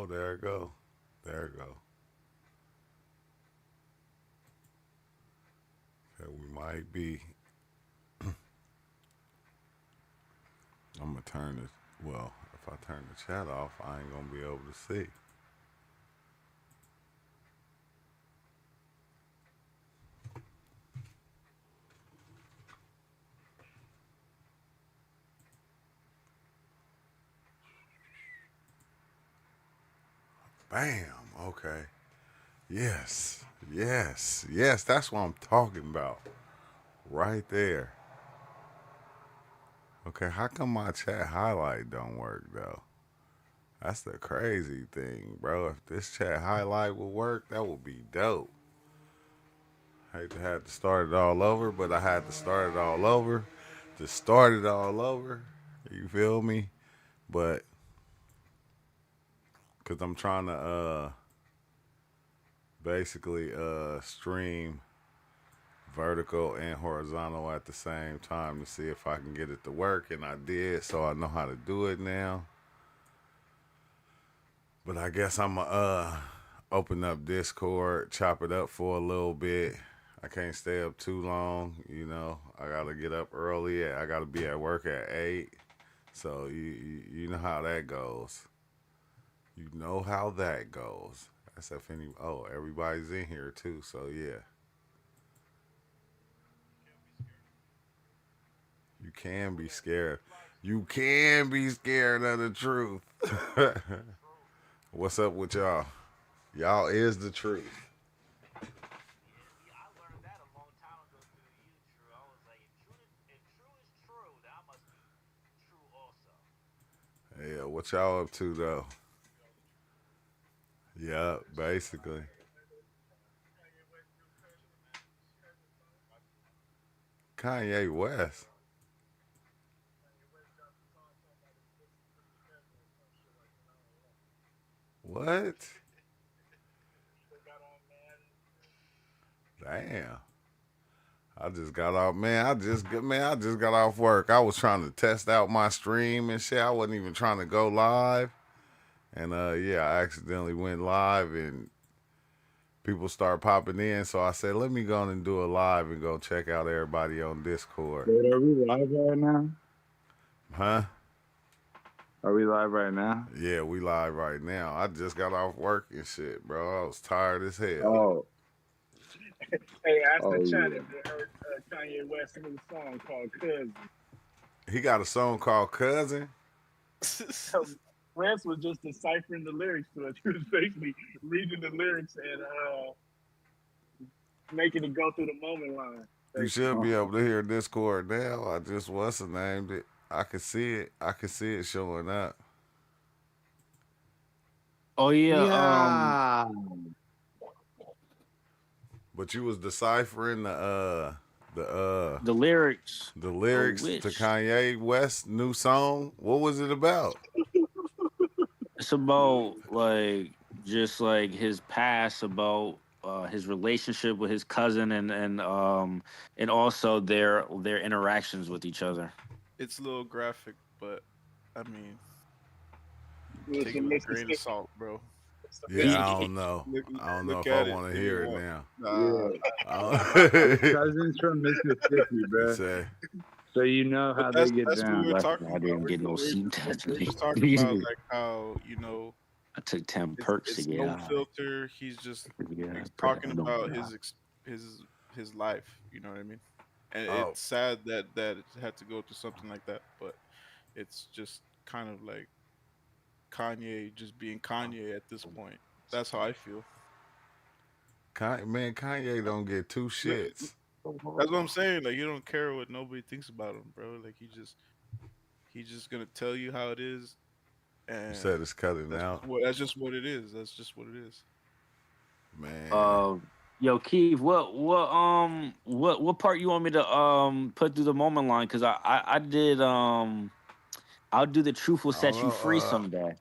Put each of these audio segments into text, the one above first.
there it go. There it go. Okay, we might be. I'm gonna turn this. Well, if I turn the chat off, I ain't gonna be able to see. Bam. Okay. Yes. Yes. Yes. That's what I'm talking about. Right there. Okay. How come my chat highlight don't work though? That's the crazy thing, bro. If this chat highlight would work, that would be dope. Hate to have to start it all over, but I had to start it all over to start it all over. You feel me? But because I'm trying to basically stream vertical and horizontal at the same time to see if I can get it to work, and I did, so I know how to do it now. But I guess I'm gonna open up Discord, chop it up for a little bit. I can't stay up too long, you know. I gotta get up early. I gotta be at work at 8. So you know how that goes. You know how that goes. That's if any. Oh, everybody's in here too. So yeah, you can be scared. You can be scared of the truth. What's up with y'all? Y'all is the truth. Yeah, what y'all up to though? Yeah, basically. Kanye West. What? Damn. I just got off, man. I just got off work. I was trying to test out my stream and shit. I wasn't even trying to go live, and yeah, I accidentally went live, and people start popping in. So I said, let me go on and do a live and go check out everybody on Discord. Wait, are we live right now? Huh? Are we live right now? Yeah, we live right now. I just got off work and shit, bro. I was tired as hell. Oh, Hey, ask the oh chat yeah. if they heard Kanye West's new song called "Cousin." He got a song called Cousin. West was just deciphering the lyrics to it. He was basically reading the lyrics and making it go through the moment line. You Basically. should be Oh, able to hear Discord now. I just what's the named it. I can see it. I can see it showing up. Oh yeah, yeah. But you was deciphering the the lyrics the of lyrics to which Kanye West's new song. What was it about? it's about like just like his past, about his relationship with his cousin, and also their interactions with each other. It's a little graphic, but I mean, It was take it from with a grain of Mississippi. salt, bro. Yeah, He, I he don't know. Look, I don't know look if I at it want to if you hear it want. now. Nah, Yeah. His I cousin's from Mississippi, you bro. say, So you know but how they that's get that's what we down. were That's talking why I about. didn't get no seat We're today. just talking about like how I took 10 it's perks to it's get no high. filter. He's just Yeah, talking no, about nah. his life. You know what I mean? And oh, it's sad that it had to go through something like that, but it's just kind of like Kanye just being Kanye at this point. That's how I feel. Man, Kanye don't get two No, shits. that's what I'm saying. Like, you don't care what nobody thinks about him, bro. Like, he's just gonna tell you how it is, You and said it's cutting out, that's just what it is. That's just what it is. man. Uh, yo, Keith, what part you want me to put through the moment line? Cause I did I'll do the truth will I don't set you know. free someday.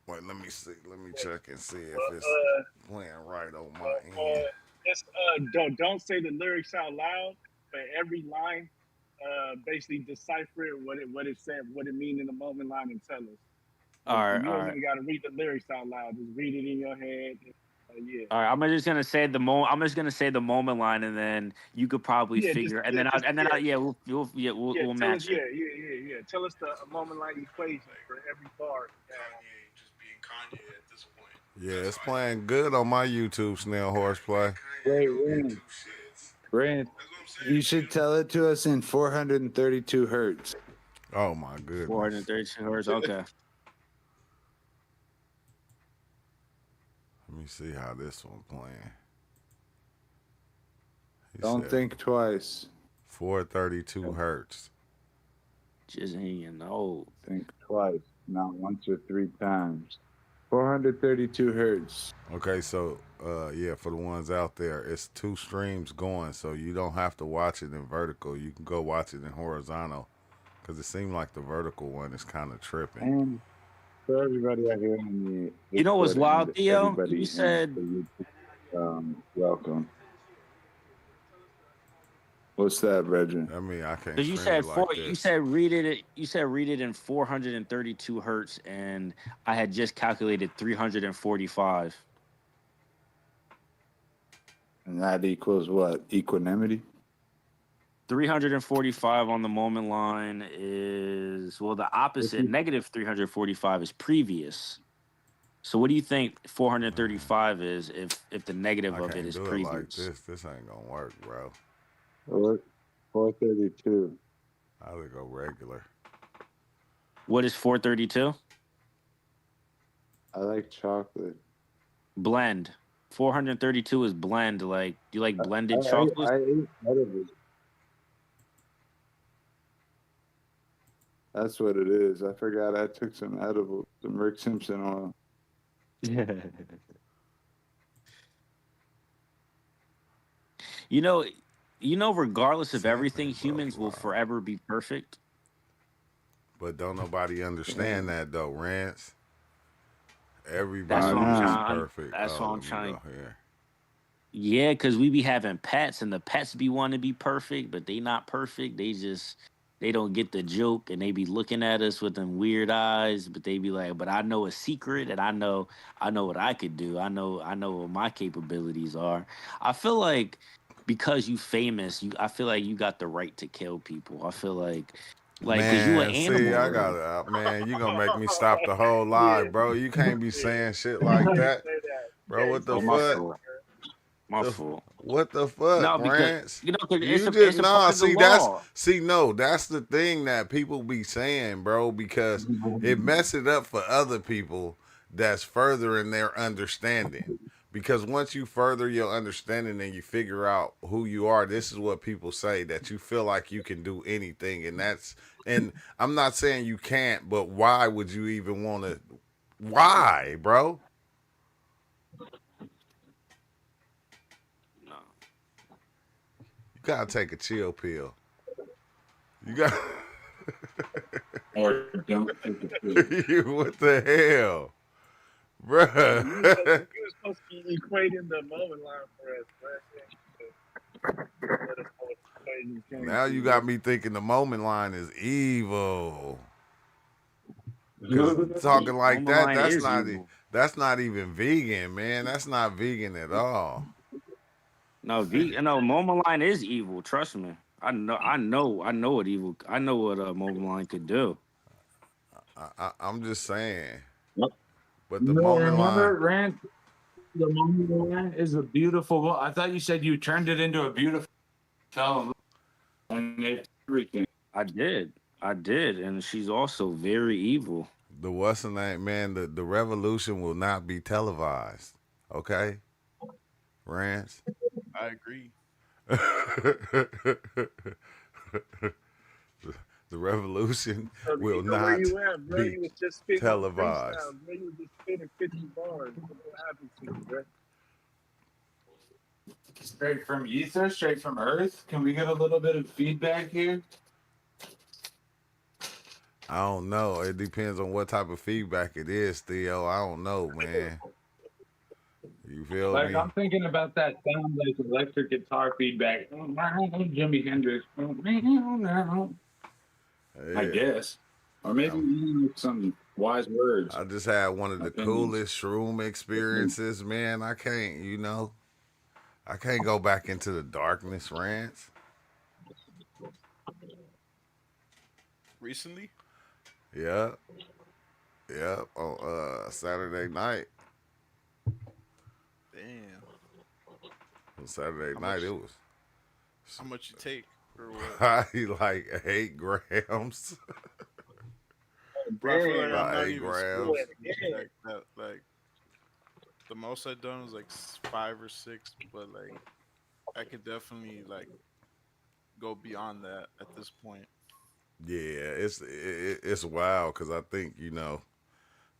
Wait, let me see. Let me check and see if it's Uh, playing right on my end. uh, just don't say the lyrics out loud, but every line, basically decipher it, what it said, what it mean in the moment line, and tell us. So All right, you all ain't right. even got to read the lyrics out loud. Just read it in your head. Yeah. All right, I'm just gonna say the moment. I'm just gonna say the moment line, and then you could probably Yeah, just figure. And yeah, then just yeah, yeah, we'll yeah. we'll Tell us, match yeah, it. yeah, yeah, yeah. Tell us the moment like equation Like for every bar. Kanye just being Kanye at this point. Yeah, That's it's how I feel. playing good on my YouTube snail horseplay. Kanye Wait, don't get Rand, two shits. Rand, That's what I'm saying. you should tell it to us in 432 hertz. Oh my goodness. 432 hertz. Okay. Let me see how this one playing. He Don't said think twice. 432 hertz. Just hanging old. Think twice, not once or three times. 432 hertz. Okay, so yeah, for the ones out there, it's two streams going, so you don't have to watch it in vertical. You can go watch it in horizontal, because it seemed like the vertical one is kind of tripping. And for everybody out here in the You know what's Discord wild, and Theo? everybody You in said the YouTube, welcome. What's that, Brethren? I mean, I can't because you stream it said like you this. said read it. You said read it in 432 hertz, and I had just calculated 345. And that equals what? Equanimity? 345 on the moment line is the opposite. Negative 345 is previous. So what do you think 435 is if the negative I of it can't is do it like previous? this. This ain't gonna work, bro. 432. I would go regular. What is 432? I like chocolate. Blend. 432 is blend. Like, do you like blended I chocolate? ate edibles. That's what it is. I forgot I took some edibles, some Rick Simpson oil. You know, regardless of everything, Sampling humans will buffalo. forever be perfect. But don't nobody understand that though, Rance. That's Everybody what I'm is trying. perfect. That's what Oh, I'm let me trying. go here. Yeah, because we be having pets, and the pets be wanting to be perfect, but they not perfect. They don't get the joke, and they be looking at us with them weird eyes. But they be like, "But I know a secret, and I know what I could do. I know what my capabilities are." I feel like because you famous, I feel like you got the right to kill people. I feel like, cause you an Man, see, animal I already. got man, you gonna make me stop the whole Yeah, live, bro. You can't be yeah. saying shit You like can't that. say that. You Bro, can't what the Oh, say my that. fuck? fault. My fault. What the fuck, No, because Rance? cause You just it's a nah. part of the See, law. no. That's the thing that people be saying, bro, because it mess it up for other people. That's furthering their understanding. Because once you further your understanding and you figure out who you are, this is what people say that you feel like you can do anything, and I'm not saying you can't, but why would you even want to? Why, bro? No. You gotta take a chill pill. You got. Or don't take a pill. You what the hell, Hey, bruh? you was supposed to be equating the moment line for us, man. Let us know what equation came Now to, you bro. got me thinking the moment line is evil. Cause talking like Moment that, line is evil. that's not even vegan, man. That's not vegan at all. No, moment line is evil. Trust me. I know what evil. I know what a moment line could do. I'm just saying. But the No, moment line, remember, Rand, the moment Rand is a beautiful. I thought you said you turned it into a beautiful film, and it's everything. I did, and she's also very evil. the what's the name, man? The revolution will not be televised. Okay, Rance. I agree. The revolution So, will Nico, where not you at, bro? be You was just spitting on televised. freestyle, bro. You was just spitting 50 bars. What happened to you, bro? Straight from ether, straight from Earth. Can we get a little bit of feedback here? I don't know. It depends on what type of feedback it is, Theo. I don't know, man. You feel Like me? I'm thinking about that sound like electric guitar feedback. Jimi Hendrix. I Yeah. guess. Or maybe even like some wise words, I just had one of the opinions. coolest shroom experiences, man. I can't, I can't go back into the darkness rants. Recently? Yep, yep. On Saturday night. Damn. On Saturday How night, it much? was How much you take or what? probably like 8 grams. Bro, I feel like Damn. I'm About not eight even You supposed grams. went to be again. like that. Like the most I've done was like 5 or 6, but like I could definitely like go beyond that at this point. Yeah, it's wild because I think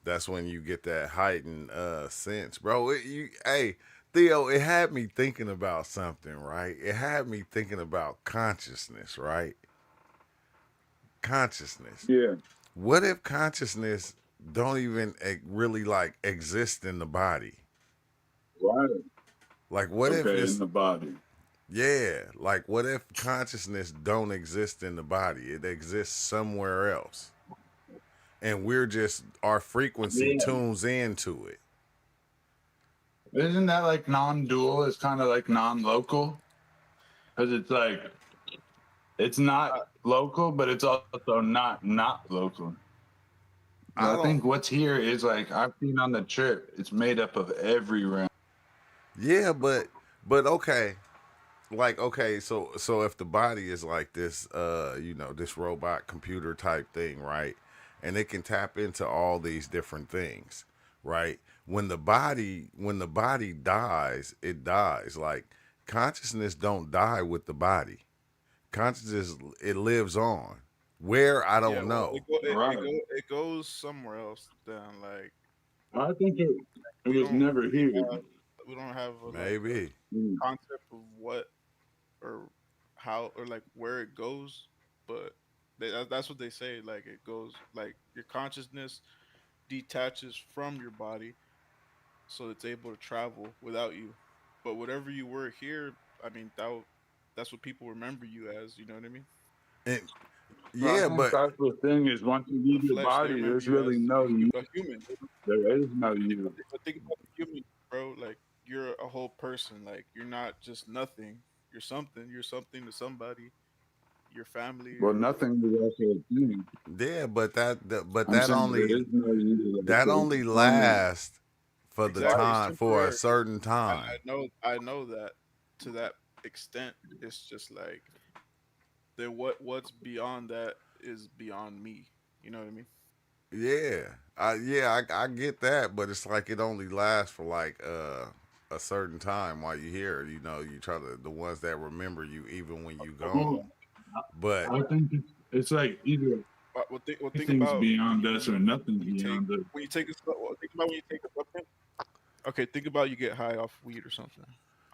that's when you get that heightened sense, bro. Hey Theo, it had me thinking about something, right? It had me thinking about consciousness, right? Consciousness. Yeah. What if consciousness don't even really like exist in the body? Right. Like, what if Okay, in it's the body. yeah? Like, what if consciousness don't exist in the body? It exists somewhere else, and we're just our frequency Yeah. tunes into it. Isn't that like non-dual? It's kind of like non-local because it's like it's not local, but it's also not local. I I don't. think what's here is like I've seen on the trip. It's made up of every realm. Yeah, but okay. Like okay, so if the body is like this this robot computer type thing, right? And it can tap into all these different things, right? When the body dies, it dies. Like consciousness don't die with the body. Consciousness, it lives on. Where, I Yeah, don't well, know. Right. it goes somewhere else. Then like I think it we was don't never really here. have we don't have like a Maybe. Mm. concept of what or how or like where it goes, but that's what they say. Like it goes like your consciousness detaches from your body, so it's able to travel without you. But whatever you were here, I mean that's what people remember you as. You know what I mean? And So I yeah, think but that's the thing is once you The leave your flesh, they body, remember there's you really as no you. a human. There is no you. But think about the human, bro. Like you're a whole person. Like you're not just nothing. You're something. You're something to somebody. Your family Well, or nothing is also a thing. yeah, but I'm that saying there only is no you. Like, that it's only only lasts for the exactly. It's time for a temporary. certain I, time. I know. I know that to that extent. It's just like what's beyond that is beyond me. You know what I mean? Yeah, I get that, but it's like it only lasts for like a certain time while you're here. You try to the ones that remember you even when you gone. Well, But I think it's like either Think things about beyond us or nothing when you take beyond us. think about when you take a supplement. Okay, think about you get high off weed or something.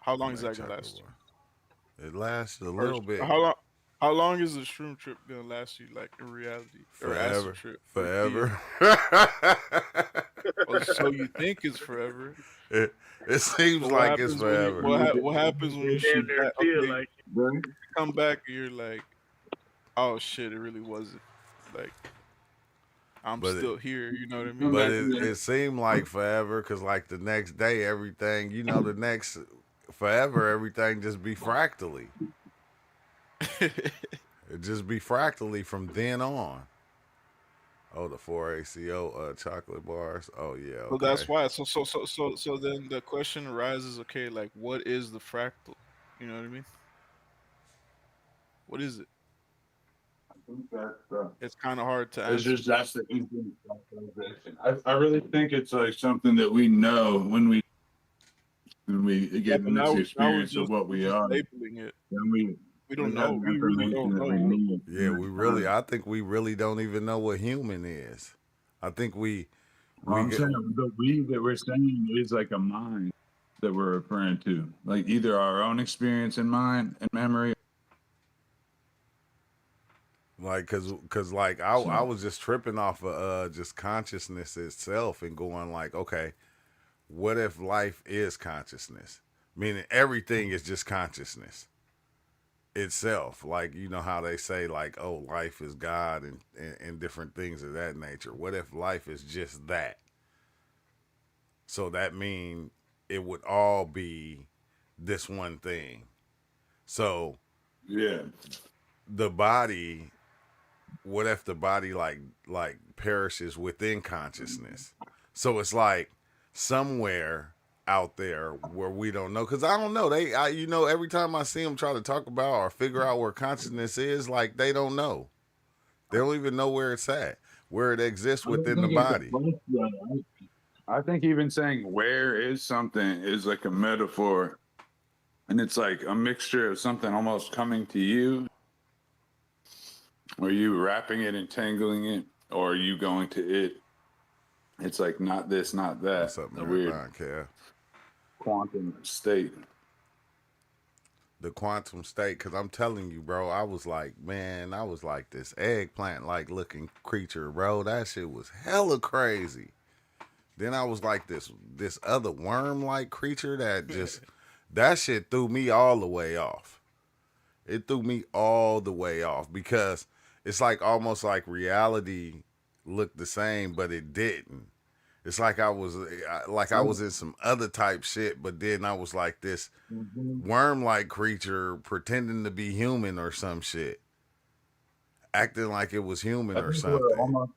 How long is man, that gonna chocolate last you? bar. It lasts a Or little bit, how long? How long is the shroom trip gonna last you? Like in reality, or acid forever, trip for Theo? forever. Oh, so you think it's forever? it, it So seems like it's forever. what happens when you Damn shoot near back? feel Okay, you like Right? come back and you're like, oh shit, it really wasn't. Like I'm But it, still here. You know what I Come mean? but back it, and it seemed like forever because like the next day everything the next forever everything just be fractally. It just be fractally from then on. Oh, the 4ACO chocolate bars. Oh yeah, So okay. that's why. So then the question arises. Okay, like what is the fractal? You know what I mean? What is it? I think that's It's kind of hard to it's answer. just that's the infinite factorization. I really think it's like something that we know when we Yeah, get but in this now experience of what we're we just are, labeling it. then We we don't have know. the We really information don't that we know. need Yeah, in we that really. time. I think we really don't even know what human is. I think we I'm get saying the we that we're saying is like a mind that we're referring to, like either our own experience in mind and memory. like cause like I So was just tripping off of just consciousness itself and going like, okay, what if life is consciousness? Meaning everything is just consciousness. itself. Like, you know how they say, like, oh, life is God and different things of that nature. What if life is just that? So that mean it would all be this one thing. So Yeah. the body, what if the body like perishes within consciousness? So it's like somewhere out there where we don't know, because I don't know, you know, every time I see them try to talk about or figure out where consciousness is, like, they don't know. They don't even know where it's at, where it exists I don't within the think it's a body. function. I think even saying where is something is like a metaphor, and it's like a mixture of something almost coming to you, or you wrapping it, entangling it, or you going to it. It's like not this, not that. What's up, A weird Marathon Kev? quantum state. The quantum state, because I'm telling you, bro, I was like, man, I was like this eggplant like looking creature, bro. That shit was hella crazy. Then I was like this other worm like creature that just that shit threw me all the way off. It threw me all the way off because it's like almost like reality looked the same, but it didn't. It's like I was in some other type shit, but then I was like this worm like creature pretending to be human or some shit, acting like it was human I or think we're something. almost.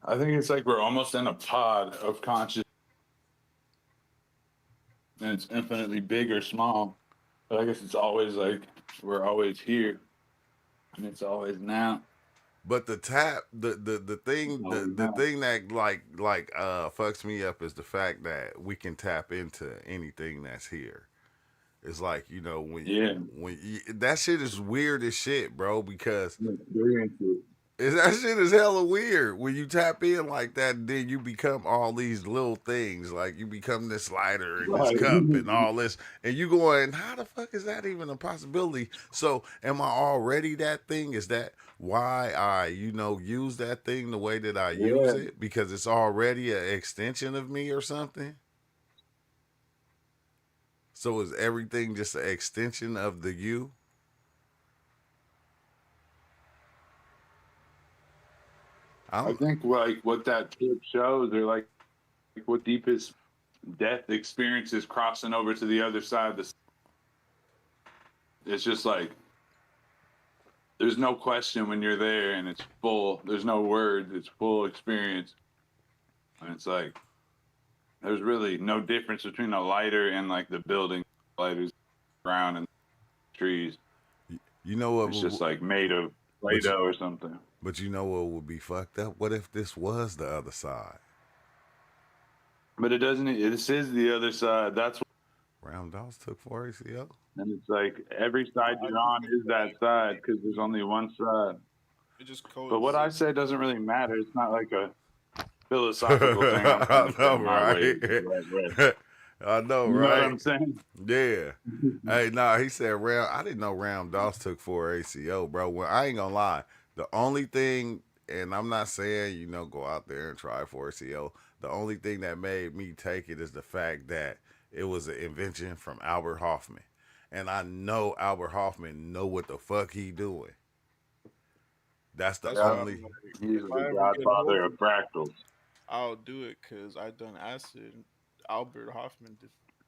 I think it's like we're almost in a pod of consciousness, and it's infinitely big or small. But I guess it's always like we're always here, and it's always now. But the tap, the thing, Always the now. thing that fucks me up is the fact that we can tap into anything that's here. It's like, you know, Yeah. that shit is weird as shit, bro. Because Experience it. that shit is hella weird when you tap in like that. Then you become all these little things, like you become this slider and this Right. cup and all this, and you going, how the fuck is that even a possibility? So, am I already that thing? Is that why I, you know, use that thing the way that I use Yeah. it, because it's already an extension of me or something? So is everything just an extension of the you? I I don't. think like what that clip shows, or like what deepest death experiences crossing over to the other side. It's just like there's no question when you're there, and it's full. There's no words. It's full experience, and it's like there's really no difference between a lighter and like the building lighters, ground and trees. You know what? It's just like made of But you, Play-Doh or something. but you know what would be fucked up? What if this was the other side? But it doesn't. This is the other side. That's Round dogs took 4 ACO. and it's like every side I you're think on is that side because there's only one side. it just But what I coexists. say doesn't really matter. It's not like a philosophical thing. I'm trying I to say know, my way is the right? right way. I know, You know what right? I'm saying? Yeah. Hey, nah, he said round. I didn't know round dogs took 4 ACO, bro. Well, I ain't gonna lie. The only thing, and I'm not saying, you know, go out there and try 4 ACO. The only thing that made me take it is the fact that it was an invention from Albert Hoffman, and I know Albert Hoffman know what the fuck he doing. That's the That's why Yeah. I'm only. like, He's if the I ever get godfather of hold, fractals. I'll do it because I done acid. Albert Hoffman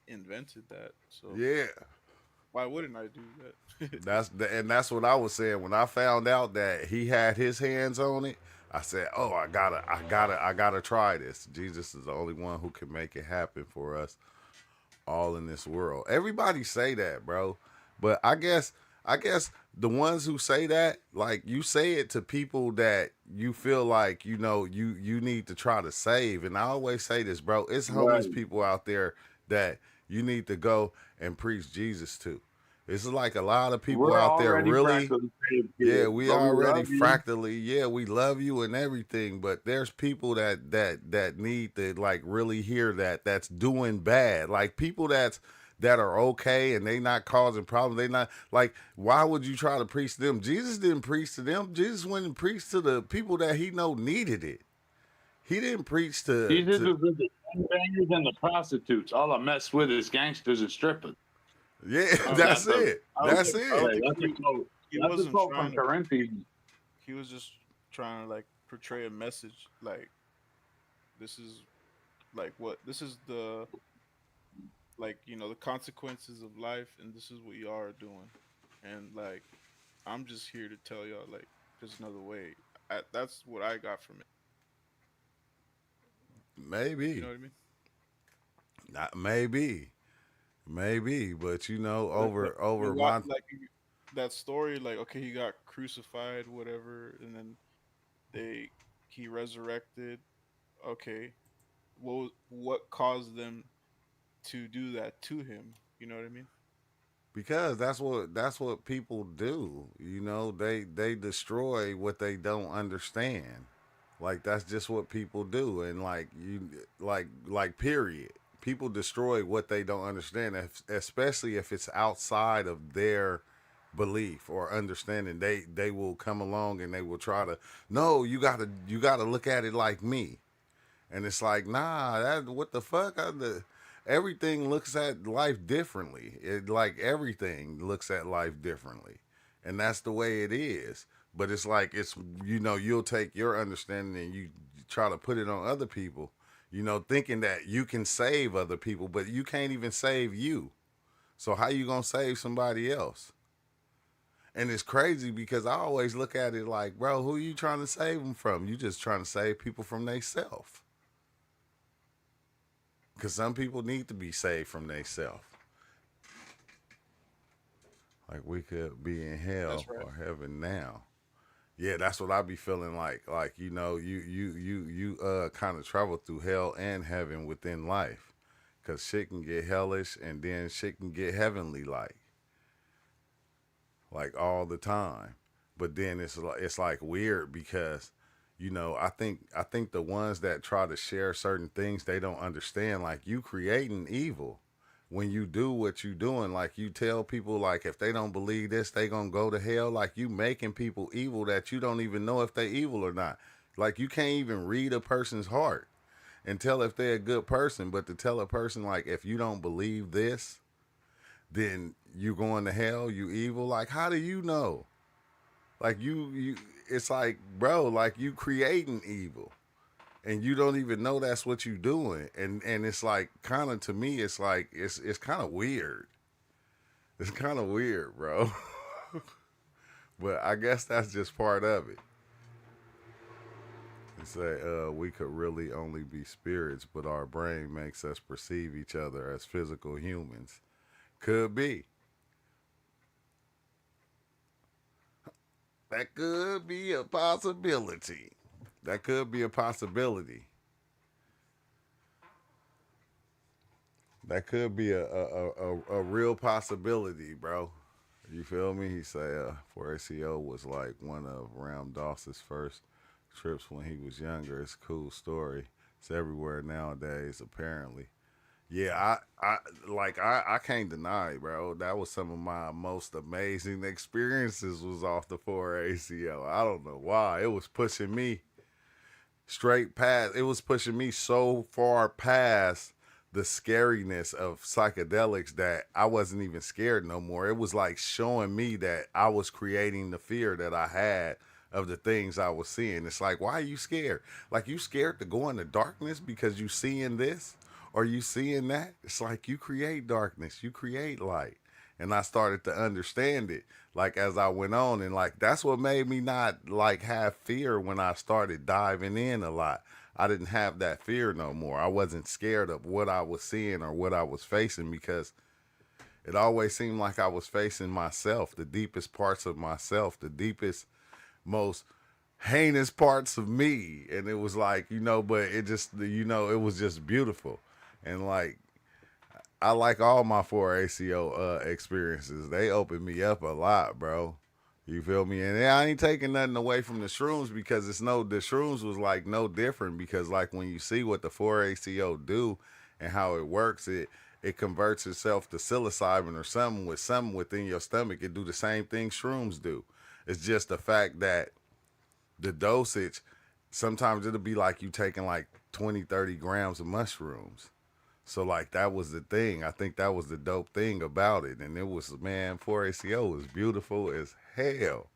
invented that, so Yeah. why wouldn't I do that? And that's what I was saying when I found out that he had his hands on it. I said, "Oh, I gotta try this. Jesus is the only one who can make it happen for us all in this world." Everybody say that, bro, but I guess the ones who say that, like, you say it to people that you feel like, you know, you need to try to save. And I always say this, bro. It's homeless Right. people out there that you need to go and preach Jesus to. It's like a lot of people We're out there already really. fractally saved Yeah, here, we but we already love you. fractally. Yeah, we love you and everything, but there's people that need to, like, really hear that. That's doing bad. Like, people that are okay and they not causing problems. They not, like, why would you try to preach to them? Jesus didn't preach to them. Jesus went and preached to the people that he know needed it. He didn't preach Jesus to was with the gangbangers and the prostitutes. All I mess with is gangsters and strippers. Yeah, Oh, that's that's a it. That's I don't it. think that's a quote. he That's a wasn't quote trying from to. Corinthians. He was just trying to like portray a message. Like this is like what this is the like the consequences of life, and this is what y'all are doing, and like I'm just here to tell y'all like there's another way. That's what I got from it. You know Maybe, what I mean? not maybe, maybe, but Like over you got my like that story. Like okay, he got crucified, whatever, and then they he resurrected. Okay, what caused them to do that to him? You know what I mean? because that's what people do. They destroy what they don't understand. Like that's just what people do, and like period. People destroy what they don't understand, especially if it's outside of their belief or understanding. They will come along and they will try to no, you gotta look at it like me. And it's like, nah, that what the fuck? Everything looks at life differently. Like everything looks at life differently, and that's the way it is. But it's like you'll take your understanding and you try to put it on other people. Thinking that you can save other people, but you can't even save you. So how you gonna save somebody else? And it's crazy because I always look at it like, bro, who you trying to save them from? You just trying to save people from themselves. Because some people need to be saved from themselves. Like we could be in hell That's right. or heaven now. Yeah, that's what I be feeling like. Like you kind of travel through hell and heaven within life, cause shit can get hellish and then shit can get heavenly like all the time. But then it's like weird because I think the ones that try to share certain things they don't understand, like you creating evil when you do what you doing. Like you tell people like if they don't believe this they gonna go to hell. Like you making people evil that you don't even know if they evil or not. Like you can't even read a person's heart and tell if they're a good person. But to tell a person like if you don't believe this, then you going to hell, you evil. Like how do you know? Like you it's like, bro, like you creating evil and you don't even know that's what you doing. And it's like kind of to me it's like it's kind of weird. It's kind of weird, bro. But I guess that's just part of it. They say we could really only be spirits, but our brain makes us perceive each other as physical humans. Could be. That could be a possibility. That could be a possibility. That could be a real possibility, bro. You feel me? He say 4ACO was like one of Ram Doss's first trips when he was younger. It's a cool story. It's everywhere nowadays, apparently. Yeah, I can't deny, bro. That was some of my most amazing experiences was off the 4ACO. I don't know why. It was pushing me straight past. It was pushing me so far past the scariness of psychedelics that I wasn't even scared no more. It was like showing me that I was creating the fear that I had of the things I was seeing. It's like, why are you scared? Like you scared to go into darkness because you seeing this or you seeing that? It's like you create darkness, you create light. And I started to understand it like as I went on, and like that's what made me not like have fear when I started diving in a lot. I didn't have that fear no more. I wasn't scared of what I was seeing or what I was facing because it always seemed like I was facing myself, the deepest parts of myself, the deepest, most heinous parts of me. And it was like, but it just, it was just beautiful. And like, I like all my 4ACO experiences. They opened me up a lot, bro. You feel me? And I ain't taking nothing away from the shrooms because the shrooms was like no different because like when you see what the 4ACO do and how it works, it converts itself to psilocybin or something within your stomach. It do the same thing shrooms do. It's just the fact that the dosage, sometimes it'll be like you taking like 20, 30 grams of mushrooms. So like that was the thing. I think that was the dope thing about it. And it was, man, 4ACO was beautiful as hell.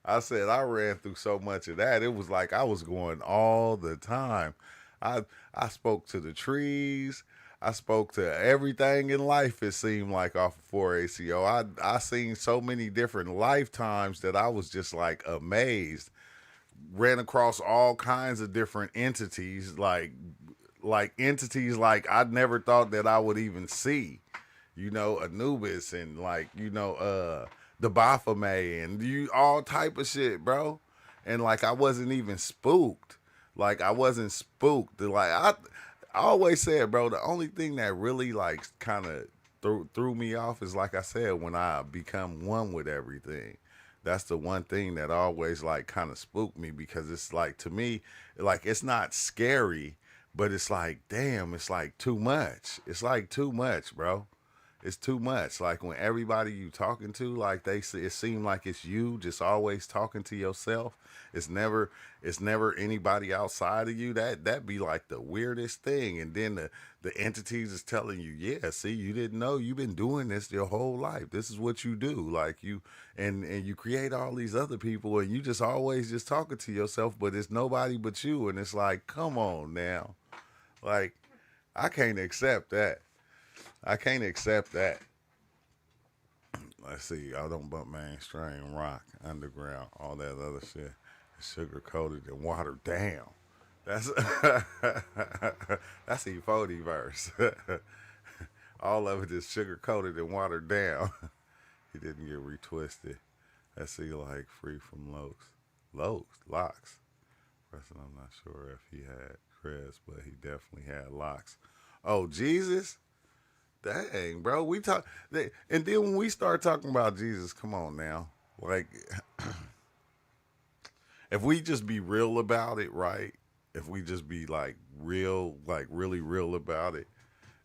I said I ran through so much of that. It was like I was going all the time. I I spoke to the trees. I spoke to everything in life. It seemed like off of 4ACO. I seen so many different lifetimes that I was just like amazed. Ran across all kinds of different entities, like entities like I'd never thought that I would even see. You know, Anubis and like, the Baphomet and you all type of shit, bro. And like I wasn't even spooked. Like I wasn't spooked. I always said, bro, the only thing that really like kind of threw me off is like I said, when I become one with everything. That's the one thing that always like kind of spooked me because it's like to me, like it's not scary, but it's like, damn, it's like too much. It's like too much, bro. It's too much. Like when everybody you talking to, like it seemed like it's you just always talking to yourself. It's never anybody outside of you. That be like the weirdest thing. And then the entities is telling you, yeah, see, you didn't know you've been doing this your whole life. This is what you do. Like you and you create all these other people and you just always just talking to yourself, but it's nobody but you. And it's like, come on now. Like I can't accept that. I can't accept that. Let's see. I don't bump mainstream, rock, underground, all that other shit. Sugar coated and watered down. That's that's E40 verse. All of it is sugar coated and watered down. He didn't get retwisted. Let's see, like free from locks. Person, I'm not sure if he had creds, but he definitely had locks. Oh, Jesus. Dang, bro. And then when we start talking about Jesus, come on now. Like, if we just be real about it, right? If we just be like real, like really real about it,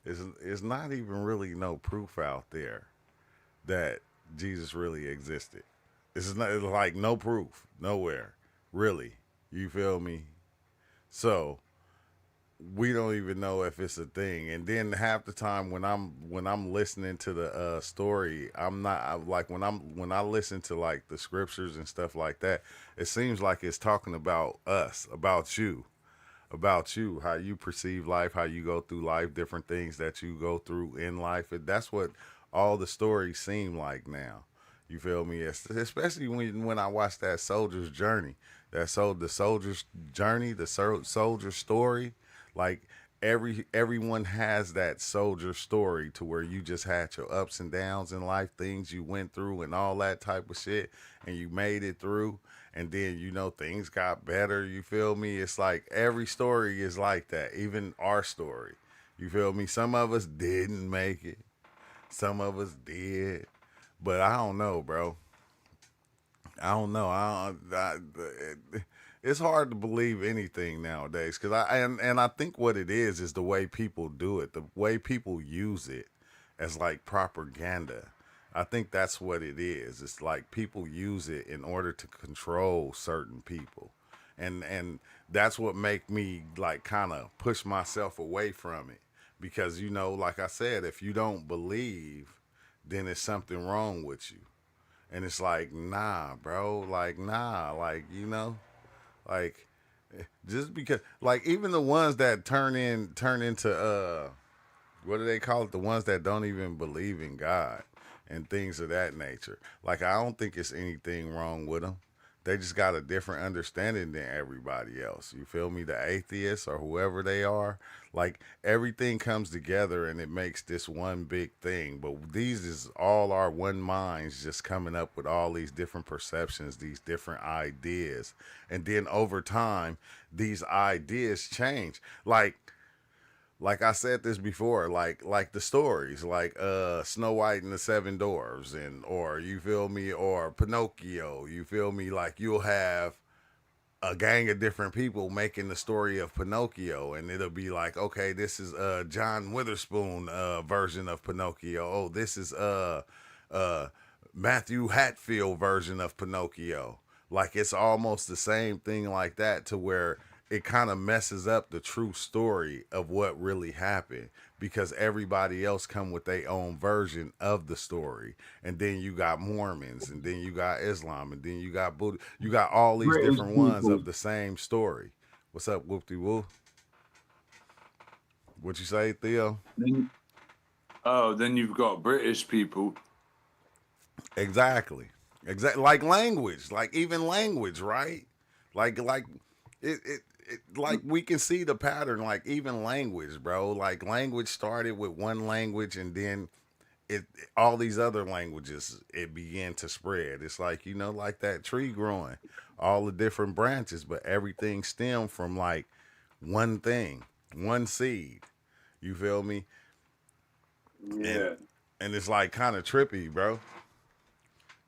it's not even really no proof out there that Jesus really existed. It's not it's like no proof nowhere, really. You feel me? So we don't even know if it's a thing. And then half the time when I'm listening to the story, I'm not like when I listen to like the scriptures and stuff like that, it seems like it's talking about us, about you, how you perceive life, how you go through life, different things that you go through in life. And that's what all the stories seem like now. You feel me? Especially when I watch that soldier's journey, the soldier's journey, soldier story. Like everyone has that soldier story to where you just had your ups and downs in life, things you went through, and all that type of shit, and you made it through. And then things got better. You feel me? It's like every story is like that. Even our story. You feel me? Some of us didn't make it. Some of us did. But I don't know, bro. I don't know. It's hard to believe anything nowadays because I think what it is the way people do it, the way people use it as like propaganda. I think that's what it is. It's like people use it in order to control certain people, and that's what make me like kind of push myself away from it because like I said, if you don't believe, then there's something wrong with you. And it's like, nah, bro. Like, nah. Like, just because, like, even the ones that turn into, what do they call it? The ones that don't even believe in God and things of that nature. Like, I don't think it's anything wrong with them. They just got a different understanding than everybody else. You feel me? The atheists or whoever they are, like everything comes together and it makes this one big thing. But these is all our one minds just coming up with all these different perceptions, these different ideas. And then over time, these ideas change. Like I said this before, like the stories, like Snow White and the Seven Dwarfs, and or you feel me, or Pinocchio, you feel me, like you'll have a gang of different people making the story of Pinocchio, and it'll be like, okay, this is John Witherspoon version of Pinocchio. Oh, this is uh Matthew Hatfield version of Pinocchio. Like it's almost the same thing like that to where it kind of messes up the true story of what really happened because everybody else come with their own version of the story. And then you got Mormons, and then you got Islam, and then you got Buddha. You got all these British different ones people. of the same story. What's up, whoop de woo? What you say, Theo? Then, then you've got British people. Exactly. Like language, like even language, right? Like like we can see the pattern, like even language, bro. Like language started with one language, and then it all these other languages it began to spread. It's like, like that tree growing, all the different branches, but everything stemmed from like one thing, one seed. You feel me? And Yeah. and it's like kind of trippy, bro.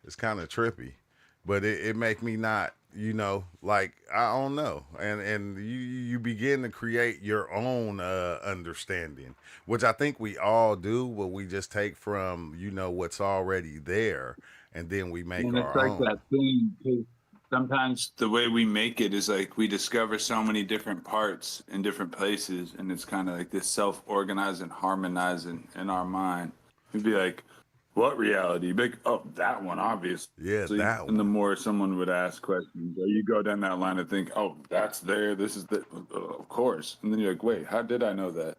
It's kind of trippy, but it make me not, like I don't know, and you begin to create your own understanding, which I think we all do, but we just take from what's already there, and then we make And it's our like own. that thing, 'cause sometimes the way we make it is like we discover so many different parts in different places, and it's kind of like this self-organizing, harmonizing in our mind. We'd be like, what reality? Be like, oh, that one, obviously. Yeah, that And the one. more someone would ask questions, or you go down that line and think, oh, that's there, this is the, of course. And then you're like, wait, how did I know that?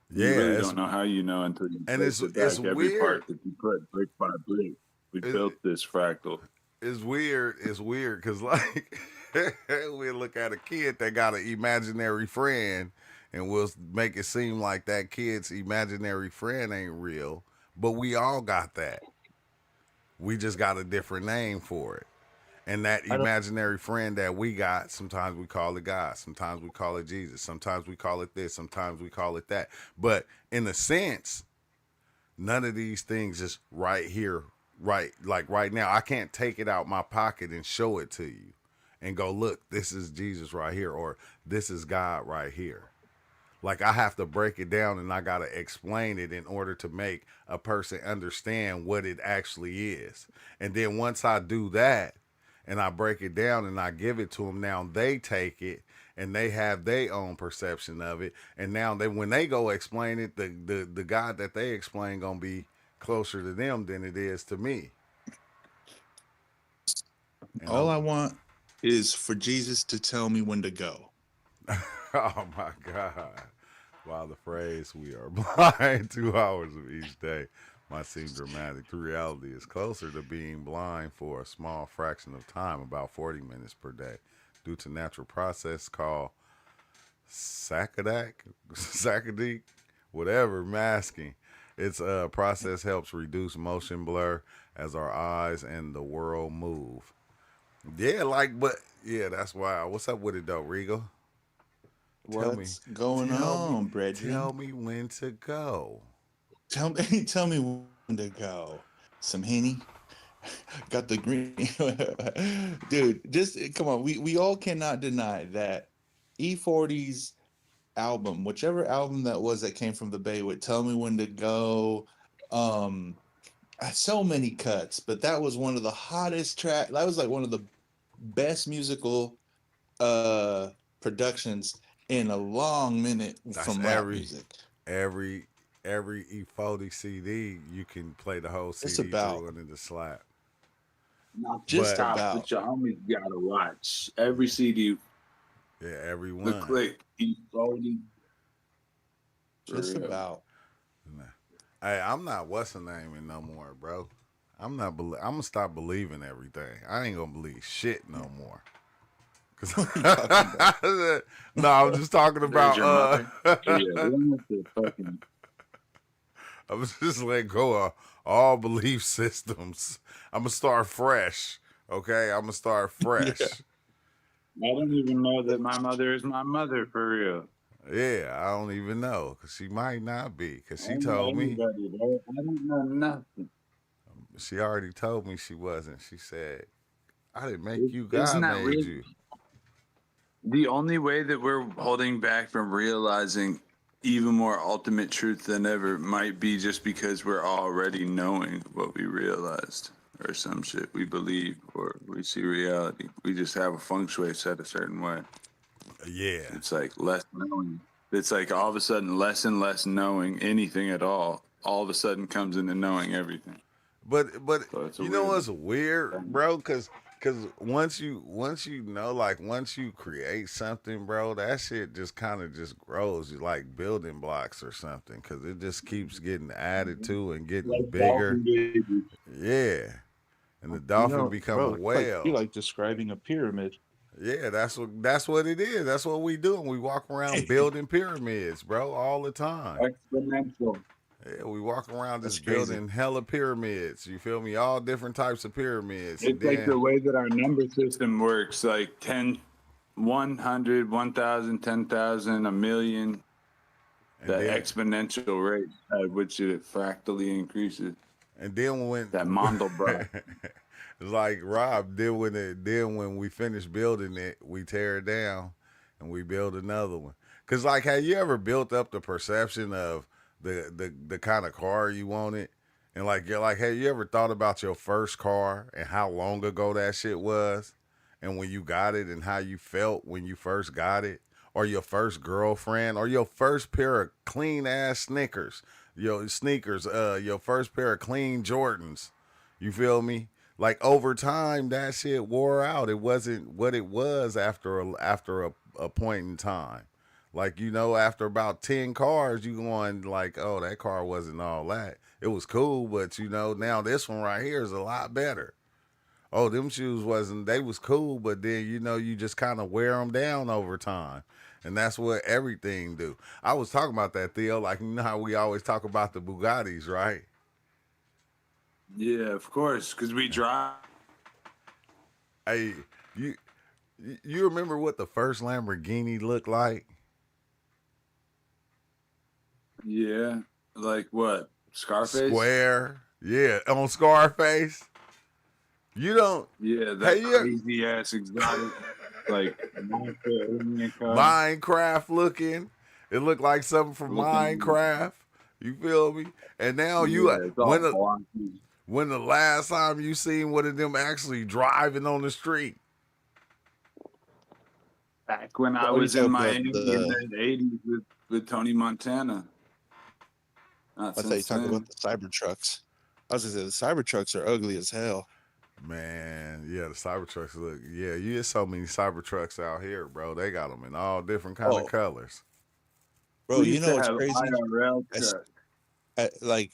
And you Yeah, really it's don't know how you know until you and trace it it's back. Every weird. part that you put, brick by brick, we It, built this fractal. it's weird. It's weird because like we look at a kid that got an imaginary friend, and we'll make it seem like that kid's imaginary friend ain't real, but we all got that. We just got a different name for it. And that I don't. imaginary friend that we got, sometimes we call it God, sometimes we call it Jesus, sometimes we call it this, sometimes we call it that. But in a sense, none of these things is right here, right like right now. I can't take it out my pocket and show it to you and go, look, this is Jesus right here, or this is God right here. Like I have to break it down and I gotta explain it in order to make a person understand what it actually is. And then once I do that and I break it down and I give it to them, now they take it and they have their own perception of it. And now they when they go explain it, the God that they explain gonna be closer to them than it is to me. And All I'm I want is for Jesus to tell me when to go. oh my God. While the phrase we are blind 2 hours of each day might seem dramatic, the reality is closer to being blind for a small fraction of time, about 40 minutes per day, due to natural process called sacadic, whatever, masking. Its process helps reduce motion blur as our eyes and the world move. Yeah, but yeah, that's why. What's up with it though, Regal? Tell me, What's going tell me, on, brethren? tell me when to go. Tell me, tell me when to go. Some Henny. Got the green. Dude, just come on. We all cannot deny that E40's album, whichever album that was that came from the Bay with Tell Me When to Go. Um, so many cuts, but that was one of the hottest track. That was like one of the best musical uh productions in a long minute That's from rap music. every every E40 CD. You can play the whole Just CD about. through and the slap. Not the Just But top, about. but your homies gotta watch every CD. yeah, every The one. click, E40. For Just real. about. Nah. Hey, I'm not what's the naming no more, bro. I'm not. I'm gonna stop believing everything. I ain't gonna believe shit no more. What are you talking about? No, I'm just talking There's about. your mother. Yeah, we don't have to fucking. I was just letting go of all belief systems. I'm gonna start fresh. Okay, I'm gonna start Yeah. fresh. I don't even know that my mother is my mother for real. Yeah, I don't even know because she might not be because I she don't know told me. anybody, bro. I don't know nothing. She already told me she wasn't. She said, "I didn't make you. Isn't God that made weird? you." The only way that we're holding back from realizing even more ultimate truth than ever might be just because we're already knowing what we realized or some shit we believe or we see reality. We just have a feng shui set a certain way. Yeah. It's like less knowing. It's like all of a sudden less and less knowing anything at all. All of a sudden comes into knowing everything. But So it's a you know weird what's weird, thing. bro? Cause once you know, like once you create something, bro, that shit just kind of just grows. You like building blocks or something, cause it just keeps getting added to and getting Like bigger. dolphin babies. Yeah, and the You dolphin know, become a bro, you're whale. like describing a pyramid. Yeah, that's what it is. That's what we do. We walk around building pyramids, bro, all the time. Exponential. Yeah, we walk around That's just crazy. building hella pyramids. You feel me? All different types of pyramids, and It's like the then way that our number system works, like 10, 100, 1,000, 10,000, a million, and the then exponential rate at which it fractally increases. And then when That Mandelbrot. like Rob, then when we finish building it, we tear it down and we build another one. Cause like, have you ever built up the perception of the kind of car you wanted? And like you're like, have you ever thought about your first car and how long ago that shit was? And when you got it and how you felt when you first got it? Or your first girlfriend, or your first pair of clean ass sneakers, your first pair of clean Jordans. You feel me? Like over time, that shit wore out. It wasn't what it was after a point in time. Like after about 10 cars, you going like, oh, that car wasn't all that. It was cool, but now this one right here is a lot better. Oh, them shoes wasn't. They was cool, but then you just kind of wear them down over time, and that's what everything do. I was talking about that, Theo. Like how we always talk about the Bugattis, right? Yeah, of course, because we drive. Hey, you you remember what the first Lamborghini looked like? Yeah, like what? Scarface? Square. Yeah, on Scarface. You don't. Yeah, that Hey, yeah, crazy ass exotic, like alien car Minecraft looking. It looked like something from looking. Minecraft. You feel me? And now Yeah, it's all when the blocky. when the last time you seen one of them actually driving on the street? Back when I Oh, you was in talking about Miami in the? the '80s with Tony Montana. Not I thought you since talking about then. the Cybertrucks. I was gonna say the Cybertrucks are ugly as hell. Man, yeah, the Cybertrucks look. Yeah, you get so many Cybertrucks out here, bro. They got them in all different kind of Oh, colors. bro, We you used know to what's have crazy? IRL As, trucks. like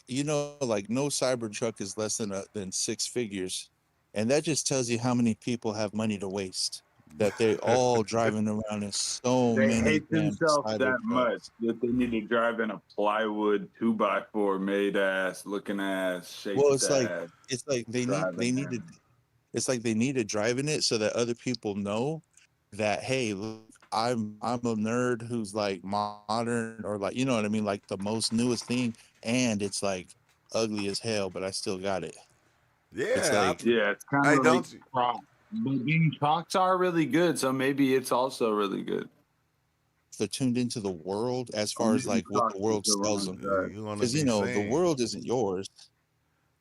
like no Cybertruck is less than 6 figures, and that just tells you how many people have money to waste. That they all driving around in so They many hate damn themselves that much Cybertrucks. that they need to drive in a plywood 2x4 made ass, looking ass, Well, shaped ass, it's like they driving need to them. it's like they need to drive in it so that other people know that, hey, look, I'm a nerd who's like modern, or like, you know what I mean, like the most newest thing, and it's like ugly as hell, but I still got it. It's Yeah, like Yeah, it's kind I of like don't. You, Crocs. But being Crocs are really good, so maybe it's also really good. they're tuned into the world as Or far as maybe like what Crocs the is world the sells wrong them, side. you want to because be the seen, world isn't yours. They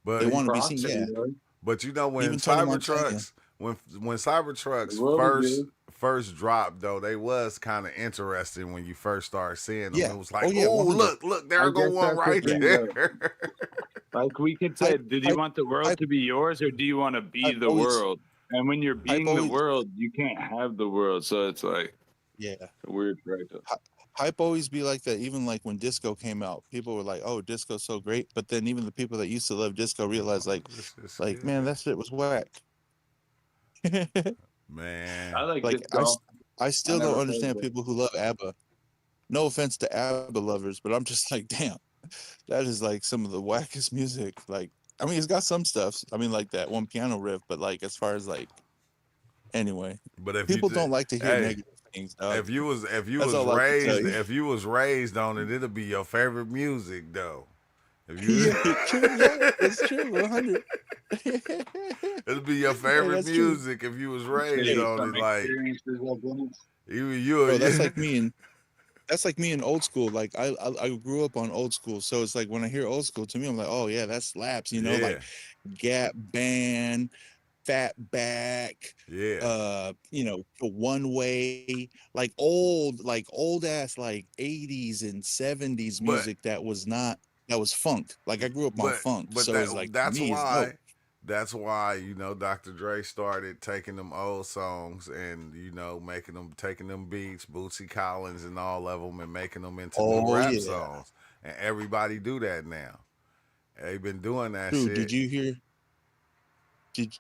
but want to be seen, Crocs are yeah. yours. but when Even Tony Montana. Cybertrucks when The Cybertrucks world is yours. first dropped though, they was kind of interesting when you first started seeing them. Yeah. It was like, Oh yeah, oh 100. look, I there go guess one that's the right thing, though. there. Like we could say, Hype, did you hype, want the world hype, to be yours or do you want to be hype the always, world? And when you're hype being the always, world, you can't have the world. So it's like yeah. a weird trade-off. Hype always be like that. Even like when disco came out, people were like, "Oh, disco's so great," but then even the people that used to love disco realized, This is man, good, that shit was whack. I man. like Like disco. I I still don't never played understand it. people who love ABBA. No offense to ABBA lovers, but I'm just like, damn, that is like some of the wackest music. Like, I mean, it's got some stuff. I mean, like that one piano riff, but like as far as like, anyway, But if you people don't like to hear hey, negative things, dog. if you That's was all I can tell raised you. if you was raised on it, it'll be your favorite music though. If you Yeah, true. Yeah, that's true. 100. it'll be your Hey, favorite that's true. music if you was You raised say Hey, on some it. Like experiences of it. you, bro, that's like me in old school. Like I grew up on old school, so it's like when I hear old school, to me, I'm like, oh yeah, that slaps. You know, yeah. like Gap Band, Fat Back, Yeah, the One Way, like old ass like 80s and 70s but music that was funk. Like I grew up on but funk, but so it's like to that's me it's dope. why Dr. Dre started taking them old songs and making them taking them beats, Bootsy Collins and all of them, and making them into new Oh rap yeah, songs. And everybody do that now. They've been doing that true. shit.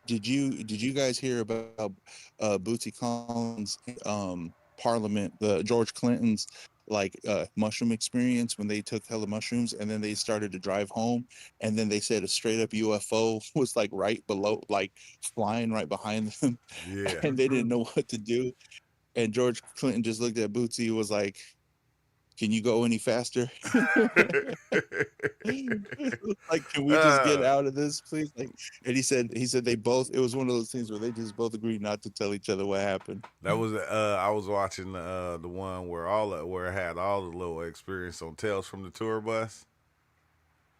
Did you guys hear about Bootsy Collins Parliament, the George Clinton's mushroom experience when they took hella mushrooms and then they started to drive home and then they said a straight up UFO was like right below, like flying right behind them Yeah. and they didn't know what to do, and George Clinton just looked at Bootsy and was like, can you go any faster? Like, can we just get uh, out of this, please? Like, and he said they both. It was one of those things where they just both agreed not to tell each other what happened. that was I was watching the one where it had all the little experience on Tales from the Tour Bus.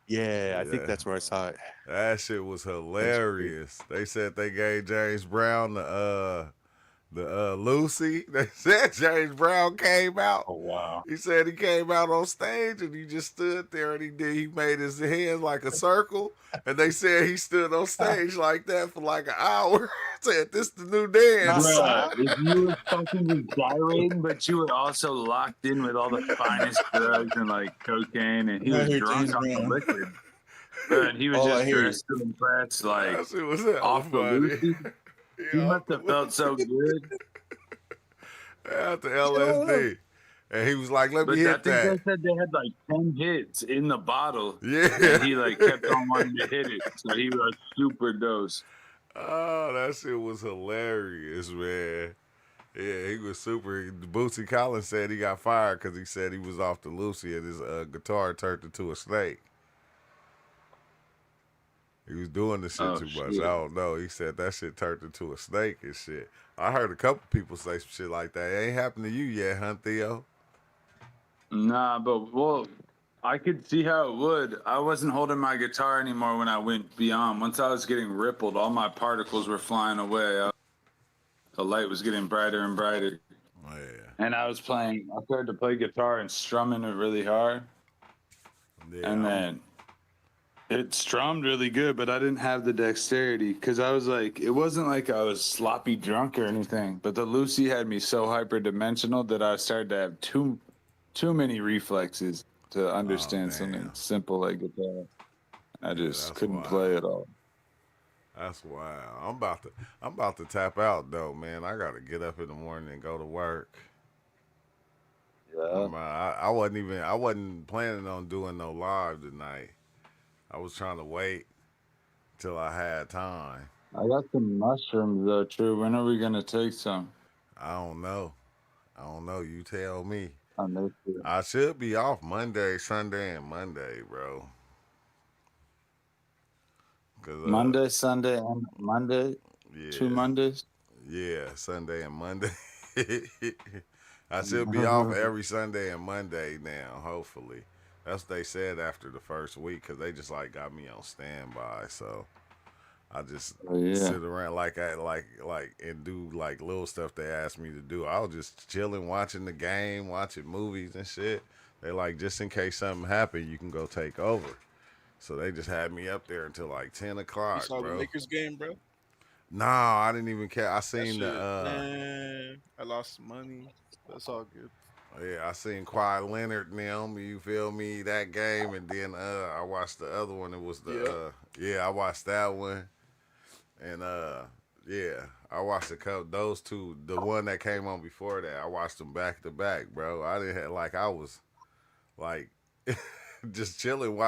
Yeah, I think Yeah. that's where I saw it. That shit was That's great. hilarious. They said they gave James Brown the Lucy. They said James Brown came out. Oh wow. He said he came out on stage and he just stood there and he made his hands like a circle. And they said he stood on stage like that for like an hour. Said this the new dance. Bruh, if you were fucking just gyrating, but you were also locked in with all the finest drugs and like cocaine, and he I was hear drunk James on the Brown. liquid. But he was All I just hear is dressed to impress, like That shit was hella off the funny. Lucy. He must have felt so good. At the LSD. And he was like, let me But I hit think they that. said they had like 10 hits in the bottle. Yeah. And he like kept on wanting to hit it. So he was super dose. Oh, that shit was hilarious, man. Yeah, he was super. Bootsy Collins said he got fired because he said he was off the Lucy and his guitar turned into a snake. He was doing the shit Oh, too much. shit. I don't know. He said that shit turned into a snake and shit. I heard a couple people say some shit like that. It ain't happened to you yet, huh, Theo? Nah, but well, I could see how it would. I wasn't holding my guitar anymore when I went beyond. Once I was getting rippled, all my particles were flying away. The light was getting brighter and brighter. Oh, yeah. And I started to play guitar and strumming it really hard. Yeah, And then it strummed really good, but I didn't have the dexterity because I was like, it wasn't like I was sloppy drunk or anything, but the Lucy had me so hyperdimensional that I started to have too many reflexes to understand something damn. simple like guitar. I just that's couldn't wild. play it all. That's wild. I'm about to tap out though, man. I gotta get up in the morning and go to work. Yeah. I wasn't planning on doing no live tonight. I was trying to wait till I had time. I got some mushrooms though, True. When are we gonna take some? I don't know. You tell me. I know too. I should be off Monday, Sunday, and Monday, bro. 'Cause, Monday, Sunday, and Monday. yeah, 2 Mondays. yeah, Sunday and Monday. I should be off every Sunday and Monday now. Hopefully, that's what they said after the first week because they just like got me on standby. So I just Oh, yeah. sit around and do like little stuff they asked me to do. I was just chilling, watching the game, watching movies and shit. They like just in case something happened, you can go take over. So they just had me up there until like 10 You o'clock, saw the bro. Lakers game, bro? No, I didn't even care. I That seen shit, the man. I lost some money. That's all good. yeah, I seen Kawhi Leonard and them, you feel me, that game, and then I watched the other one. It was the I watched that one. And yeah, I watched a couple those two. The one that came on before that, I watched them back to back, bro. I didn't have I was like just chilling watching